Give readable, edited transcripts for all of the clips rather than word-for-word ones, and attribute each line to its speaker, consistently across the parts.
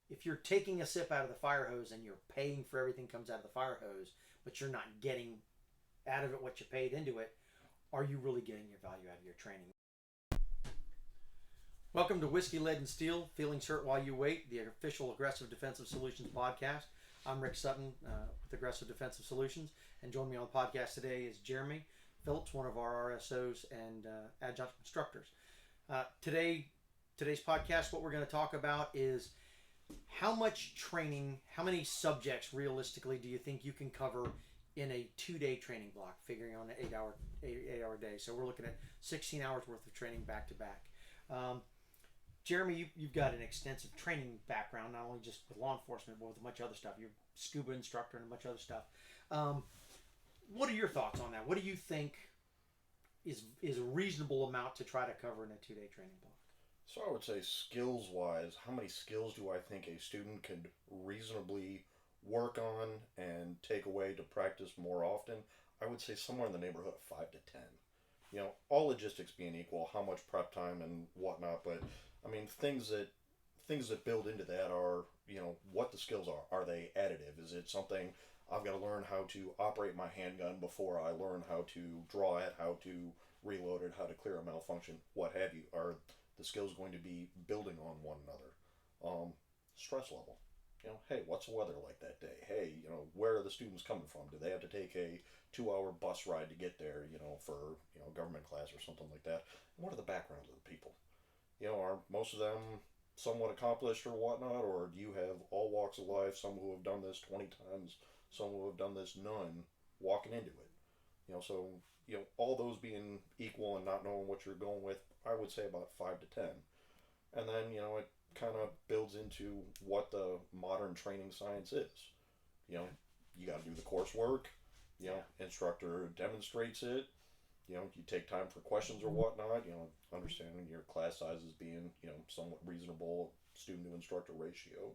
Speaker 1: if you're taking a sip out of the fire hose and you're paying for everything comes out of the fire hose, but you're not getting out of it what you paid into it, are you really getting your value out of your training? Welcome to Whiskey, Lead, and Steel, Feelings Hurt While You Wait, the official Aggressive Defensive Solutions podcast. I'm Rick Sutton with Aggressive Defensive Solutions, and joining me on the podcast today is Jeremy Phillips, one of our RSOs and adjunct instructors. Today's podcast, what we're going to talk about is how much training, how many subjects realistically do you think you can cover in a 2-day training block, figuring on an 8-hour day. So we're looking at 16 hours worth of training back to back. Jeremy, you've got an extensive training background, not only just with law enforcement, but with a bunch of other stuff. You're a scuba instructor and a bunch of other stuff. What are your thoughts on that? What do you think is a reasonable amount to try to cover in a 2-day training block?
Speaker 2: So I would say skills-wise, how many skills do I think a student could reasonably work on and take away to practice more often? I would say somewhere in the neighborhood of 5 to 10. You know, all logistics being equal, how much prep time and whatnot, but I mean things that build into that are, you know, what the skills are. Are they additive? Is it something I've got to learn how to operate my handgun before I learn how to draw it, how to reload it, how to clear a malfunction, what have you? Are the skills going to be building on one another? Stress level. You know, hey, what's the weather like that day? Hey, you know, where are the students coming from? Do they have to take a 2-hour bus ride to get there, you know, for, you know, government class or something like that? And what are the backgrounds of the people? You know, are most of them somewhat accomplished or whatnot, or do you have all walks of life, some who have done this 20 times, some who have done this none, walking into it? You know, so, you know, all those being equal and not knowing what you're going with, I would say about 5 to 10. And then, you know, it kind of builds into what the modern training science is. You know, you got to do the coursework, you know, instructor demonstrates it, you know, you take time for questions or whatnot, you know, understanding your class sizes being, you know, somewhat reasonable student to instructor ratio,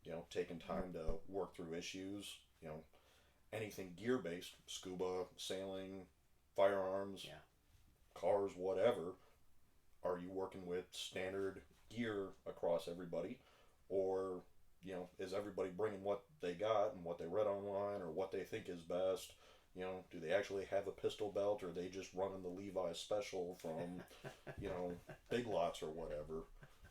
Speaker 2: you know, taking time to work through issues, you know, anything gear based, scuba, sailing, firearms, cars, whatever. Are you working with standard gear across everybody, or, you know, is everybody bringing what they got and what they read online or what they think is best? You know, do they actually have a pistol belt, or are they just running the Levi's special from, you know, Big Lots or whatever?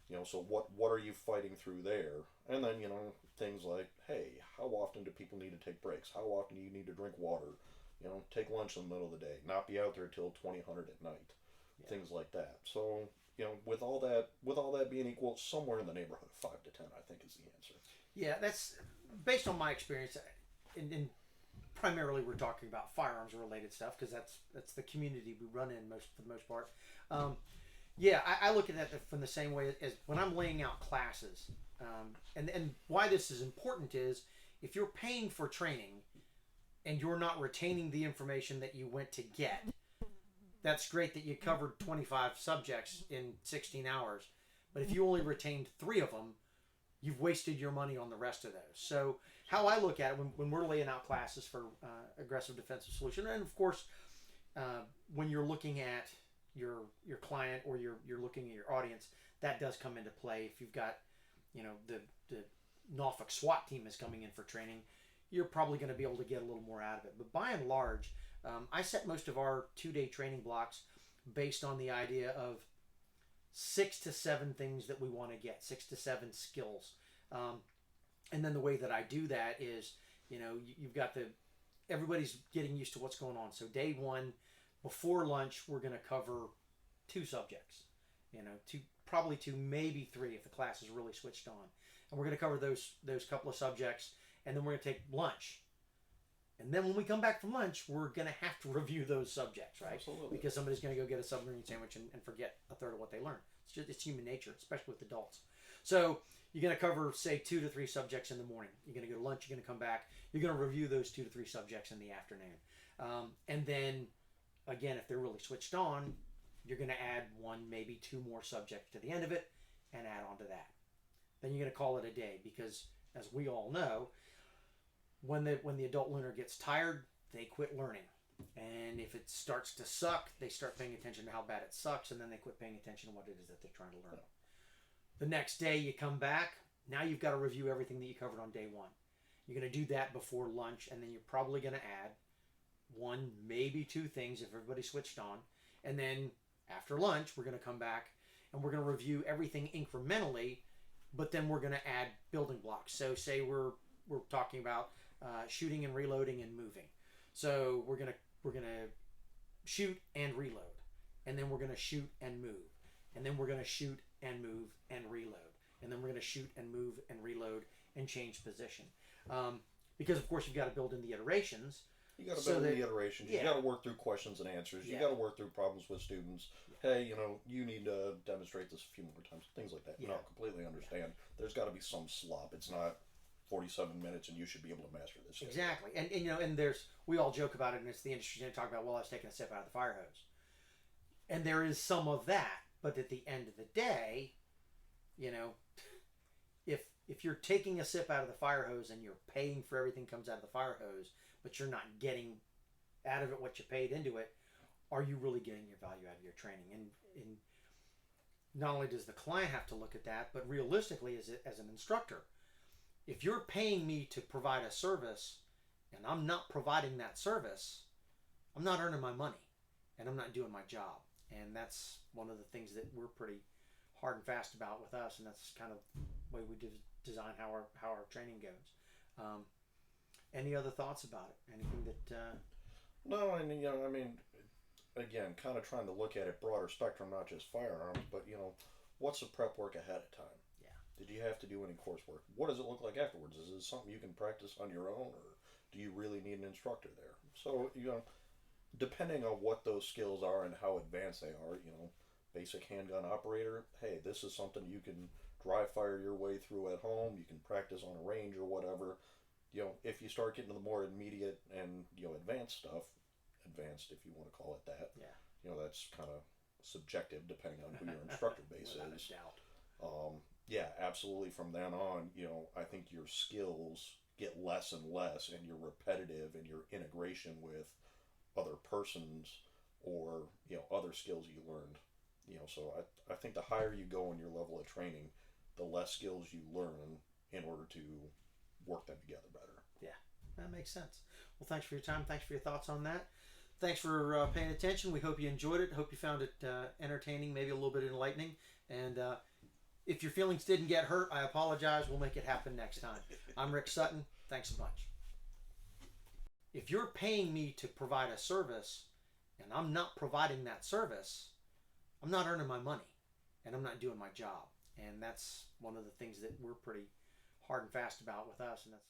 Speaker 2: You know, so what are you fighting through there? And then, you know, things like, hey, how often do people need to take breaks? How often do you need to drink water? You know, take lunch in the middle of the day, not be out there till 2000 at night. Yeah. Things like that. So, you know, with all that being equal, somewhere in the neighborhood of 5 to 10, I think, is the answer.
Speaker 1: Yeah, that's based on my experience, and primarily we're talking about firearms related stuff because that's the community we run in for the most part. I look at that from the same way as when I'm laying out classes, and why this is important is if you're paying for training and you're not retaining the information that you went to get. That's great that you covered 25 subjects in 16 hours, but if you only retained 3 of them, you've wasted your money on the rest of those. So how I look at it when we're laying out classes for aggressive defensive solution, and of course, when you're looking at your client or you're looking at your audience, that does come into play. If you've got, you know, the Norfolk SWAT team is coming in for training, you're probably going to be able to get a little more out of it. But by and large, I set most of our 2-day training blocks based on the idea of 6 to 7 things that we want to get, 6 to 7 skills. And then the way that I do that is, you know, you've got everybody's getting used to what's going on. So day 1, before lunch, we're going to cover 2 subjects, you know, probably 2, maybe 3 if the class is really switched on. And we're going to cover those couple of subjects, and then we're going to take lunch. And then when we come back from lunch, we're going to have to review those subjects, right?
Speaker 2: Absolutely.
Speaker 1: Because somebody's going to go get a submarine sandwich and forget a third of what they learned. It's human nature, especially with adults. So you're going to cover, say, 2 to 3 subjects in the morning. You're going to go to lunch. You're going to come back. You're going to review those 2 to 3 subjects in the afternoon. And then, again, if they're really switched on, you're going to add 1, maybe 2 more subjects to the end of it and add on to that. Then you're going to call it a day because, as we all know, when the adult learner gets tired, they quit learning. And if it starts to suck, they start paying attention to how bad it sucks, and then they quit paying attention to what it is that they're trying to learn. The next day you come back, Now you've got to review everything that you covered on day one. You're going to do that before lunch, and then you're probably going to add one, maybe two things if everybody switched on. And then after lunch, we're going to come back and we're going to review everything incrementally, but then we're going to add building blocks. So say we're talking about shooting and reloading and moving. So we're going to shoot and reload, and then we're going to shoot and move, and then we're going to shoot and move and reload, and then we're going to shoot and move and reload and change position. Because of course you've got to build in the iterations.
Speaker 2: You got to build in the iterations. You got to work through questions and answers. You got to work through problems with students. Hey, you need to demonstrate this a few more times. Things like that. No, completely understand. There's got to be some slop. It's not 47 minutes and you should be able to master this.
Speaker 1: Exactly. And we all joke about it, and it's the industry to talk about, well, I was taking a sip out of the fire hose. And there is some of that, but at the end of the day, if you're taking a sip out of the fire hose and you're paying for everything comes out of the fire hose, but you're not getting out of it what you paid into it, are you really getting your value out of your training? And not only does the client have to look at that, but realistically as an instructor, if you're paying me to provide a service and I'm not providing that service, I'm not earning my money and I'm not doing my job. And that's one of the things that we're pretty hard and fast about with us, and that's kind of the way we design how our training goes. Any other thoughts about it? Anything that?
Speaker 2: No, again, kind of trying to look at it broader spectrum, not just firearms, but what's the prep work ahead of time?
Speaker 1: Yeah.
Speaker 2: Did you have to do any coursework? What does it look like afterwards? Is it something you can practice on your own, or do you really need an instructor there? So depending on what those skills are and how advanced they are, basic handgun operator, hey, this is something you can dry fire your way through at home. You can practice on a range or whatever. If you start getting to the more immediate and advanced stuff, advanced if you want to call it that, that's kind of subjective depending on who your instructor base
Speaker 1: Without
Speaker 2: is.
Speaker 1: a doubt.
Speaker 2: Yeah, absolutely. From then on, I think your skills get less and less, and your repetitive and your integration with other persons or other skills you learned. So I think the higher you go in your level of training, the less skills you learn in order to work them together better.
Speaker 1: Yeah, that makes sense. Well, thanks for your time. Thanks for your thoughts on that. Thanks for paying attention. We hope you enjoyed it. Hope you found it entertaining, maybe a little bit enlightening. And if your feelings didn't get hurt, I apologize. We'll make it happen next time. I'm Rick Sutton. Thanks a bunch. If you're paying me to provide a service and I'm not providing that service, I'm not earning my money and I'm not doing my job. And that's one of the things that we're pretty hard and fast about with us, and that's